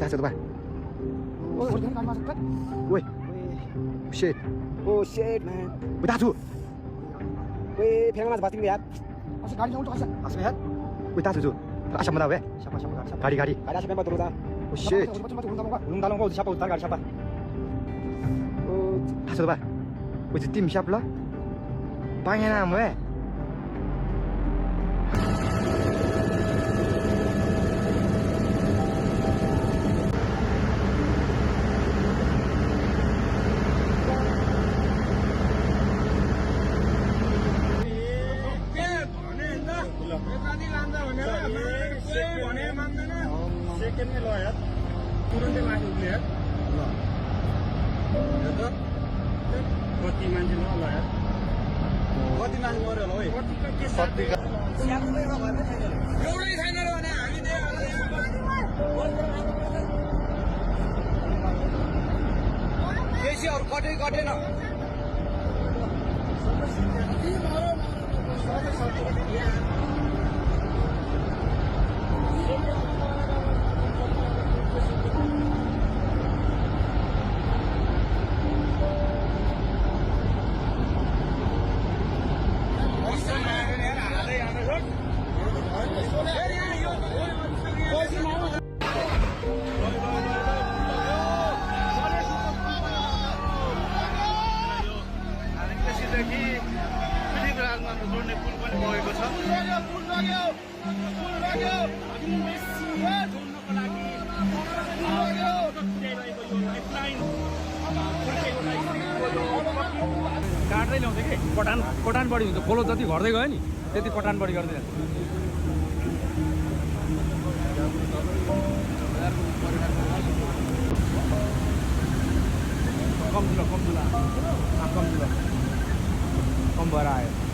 Dah satu bah. Oh, kan masuk kan? Woi. Shit. Oh shit man. Woi dah tu. Weh, pengen mas pasti lihat. Masih गाड़ी जाऊँ तो कैसा? Asal lihat. Woi dah tu. Asal mana weh? Siapa? Gari. Gari siapa yang turun? Oh shit. Belum tahu kau siapa utara gari siapa? Oh, dah satu bah. Woi tim siapa lah? Pengen nama weh. सेकेन्डमै ल यार तुरन्तै माथि उठ्ने यार ल हेर त कति मान्छे ल यार कति मान्छे मऱ्यो होला है एउटै छैन र भने हामी बेसी अरू कटेन जोड्ने पुल पनि बगेको छ काट्दै ल्याउँछ कि कटान बढी हुन्छ खोलो जति घट्दै गयो नि त्यति कटान बढी गर्दै जान्छ कम भएर आयो